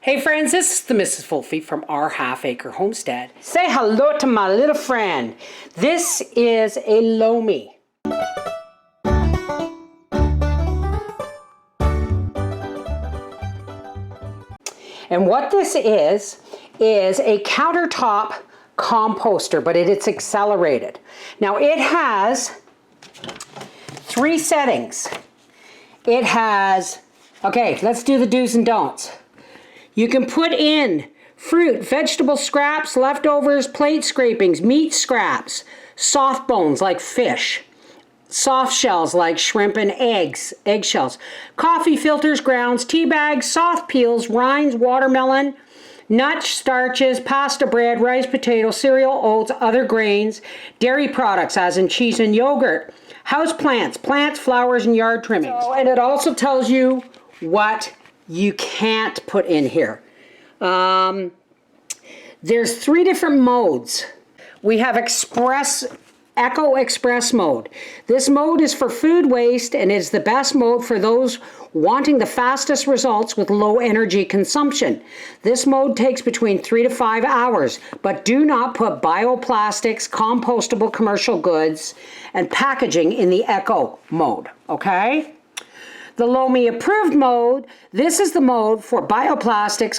Hey friends, this is the Mrs. Fulfy from Our Half Acre Homestead. Say hello to my little friend. This is a Lomi. And what this is a countertop composter, but it's accelerated. Now it has 3 settings. It has, okay, let's do the do's and don'ts. You can put in fruit, vegetable scraps, leftovers, plate scrapings, meat scraps, soft bones like fish, soft shells like shrimp and eggshells, coffee filters, grounds, tea bags, soft peels, rinds, watermelon, nuts, starches, pasta bread, rice, potato, cereal, oats, other grains, dairy products as in cheese and yogurt, house plants, flowers, and yard trimmings. And it also tells you what you can't put in here. There's 3 different modes. We have Eco Express mode. This mode is for food waste and is the best mode for those wanting the fastest results with low energy consumption. This mode takes between 3 to 5 hours, but do not put bioplastics, compostable commercial goods, and packaging in the Eco mode, okay? The Lomi approved mode, this is the mode for bioplastics,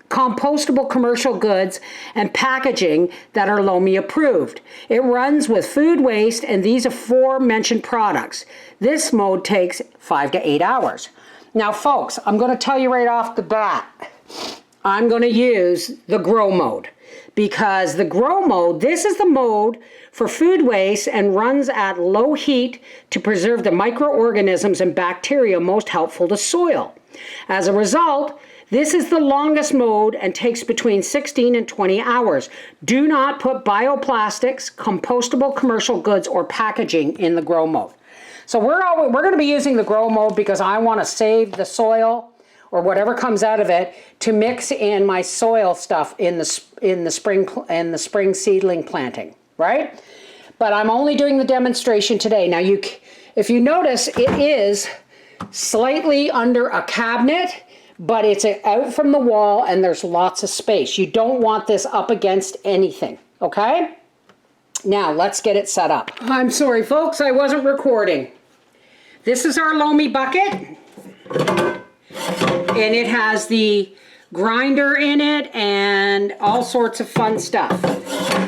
compostable commercial goods, and packaging that are Lomi approved. It runs with food waste and these aforementioned products. This mode takes 5 to 8 hours. Now folks, I'm going to tell you right off the bat, I'm going to use the grow mode. Because the grow mode, this is the mode for food waste and runs at low heat to preserve the microorganisms and bacteria most helpful to soil. As a result, this is the longest mode and takes between 16 and 20 hours. Do not put bioplastics, compostable commercial goods, or packaging in the grow mode. So we're going to be using the grow mode because I want to save the soil or whatever comes out of it to mix in my soil stuff in the spring seedling planting, right? But I'm only doing the demonstration today. Now if you notice, it is slightly under a cabinet, but it's out from the wall and there's lots of space. You don't want this up against anything, okay? Now let's get it set up. I'm sorry folks, I wasn't recording. This is our Lomi bucket. And it has the grinder in it and all sorts of fun stuff.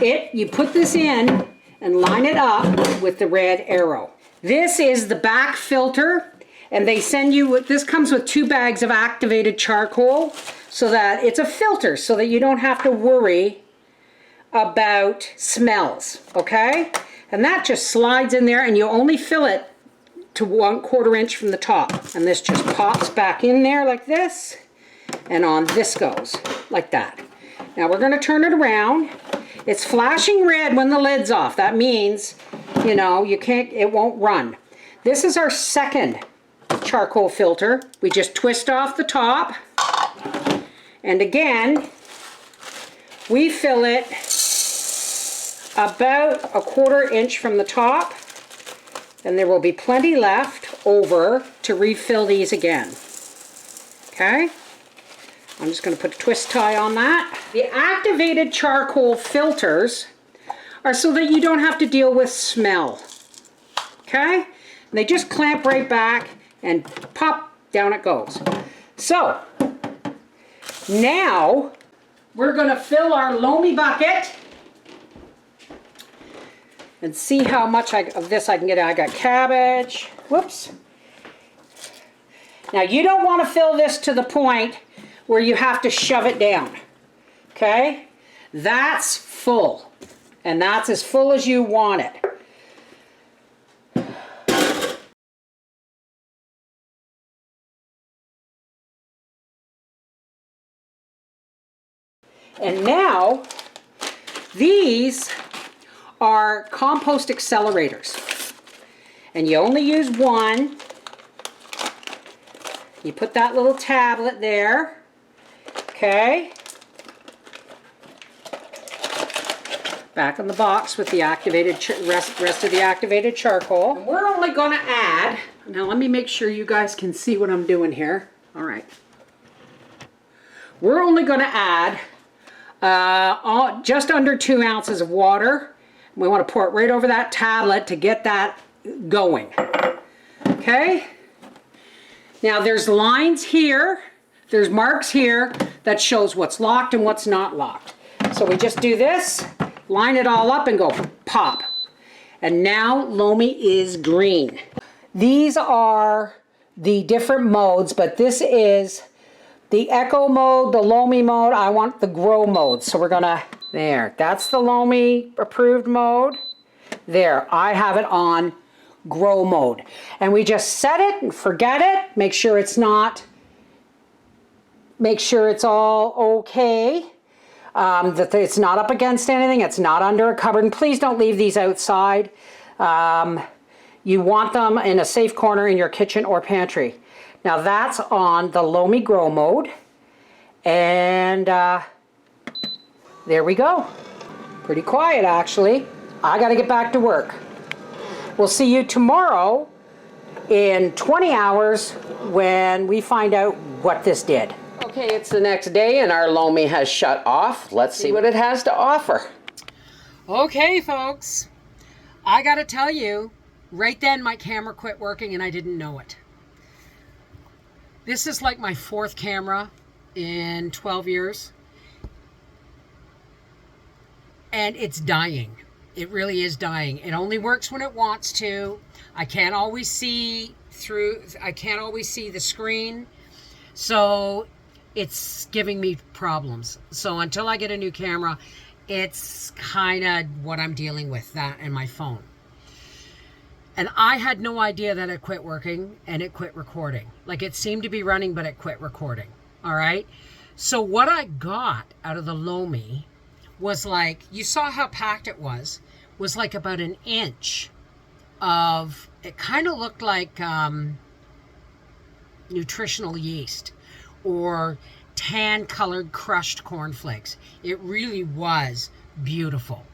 You put this in and line it up with the red arrow. This is the back filter, and they send you, this comes with 2 bags of activated charcoal, so that it's a filter so that you don't have to worry about smells, okay? And that just slides in there and you only fill it to 1/4 inch from the top, and this just pops back in there like this, and on this goes like that. Now we're going to turn it around. It's flashing red when the lid's off. That means, you know, it won't run. This is our second charcoal filter. We just twist off the top, and again we fill it about 1/4 inch from the top. And there will be plenty left over to refill these again. Okay? I'm just going to put a twist tie on that. The activated charcoal filters are so that you don't have to deal with smell. Okay? And they just clamp right back and pop, down it goes. So, now we're going to fill our Lomi bucket and see how much of this I can get. I got cabbage. Whoops. Now you don't want to fill this to the point where you have to shove it down. Okay? That's full. And that's as full as you want it. And now these are compost accelerators, and you only use one. You put that little tablet there, okay, back in the box with the activated rest of the activated charcoal. And we're only going to add, now let me make sure you guys can see what I'm doing here. All right, We're only going to add just under 2 ounces of water. We want to pour it right over that tablet to get that going. Okay? Now there's lines here, there's marks here that shows what's locked and what's not locked. So we just do this, line it all up and go pop. And now Lomi is green. These are the different modes, but this is the Echo mode, the Lomi mode. I want the Grow mode. So we're gonna, there, that's the Lomi approved mode. There, I have it on Grow mode. And we just set it and forget it. Make sure it's all okay. That it's not up against anything. It's not under a cupboard. And please don't leave these outside. You want them in a safe corner in your kitchen or pantry. Now that's on the Lomi Grow mode. And there we go. Pretty quiet actually. I gotta get back to work. We'll see you tomorrow in 20 hours when we find out what this did. Okay, it's the next day and our Lomi has shut off. Let's see what it has to offer. Okay, folks. I gotta tell you, right then my camera quit working and I didn't know it. This is like my 4th camera in 12 years. And it's dying. It really is dying. It only works when it wants to. I can't always see the screen. So it's giving me problems. So until I get a new camera, it's kind of what I'm dealing with, that and my phone. And I had no idea that it quit working and it quit recording. Like it seemed to be running, but it quit recording. All right. So what I got out of the Lomi was like, you saw how packed it was like about an inch of, it kind of looked like nutritional yeast or tan colored crushed cornflakes. It really was beautiful.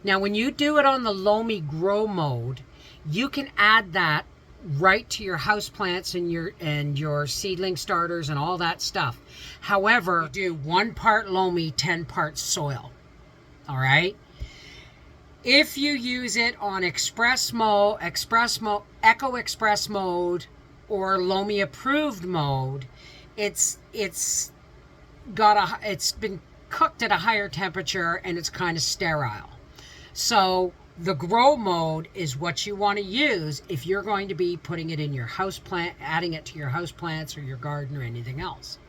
Now when you do it on the Lomi Grow mode, you can add that right to your houseplants and your seedling starters and all that stuff. However, you do 1 part Lomi, 10 parts soil. All right. If you use it on Express mode, Echo Express mode, or Lomi approved mode, it's been cooked at a higher temperature and it's kind of sterile. So the Grow mode is what you want to use if you're going to be putting it in your house plant, adding it to your house plants or your garden or anything else.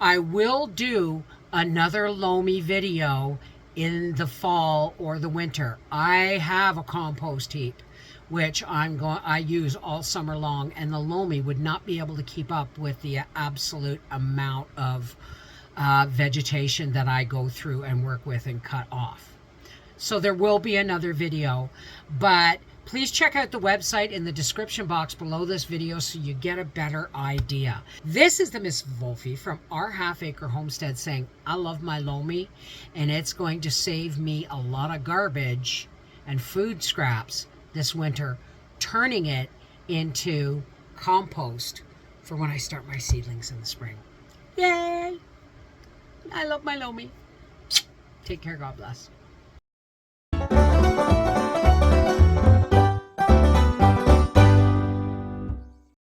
I will do another Lomi video in the fall or the winter. I have a compost heap which I use all summer long, and the Lomi would not be able to keep up with the absolute amount of vegetation that I go through and work with and cut off. So there will be another video, but please check out the website in the description box below this video so you get a better idea. This is the Miss Wolfie from Our Half Acre Homestead saying, I love my Lomi, and it's going to save me a lot of garbage and food scraps this winter, turning it into compost for when I start my seedlings in the spring. Yay! I love my Lomi. Take care, God bless.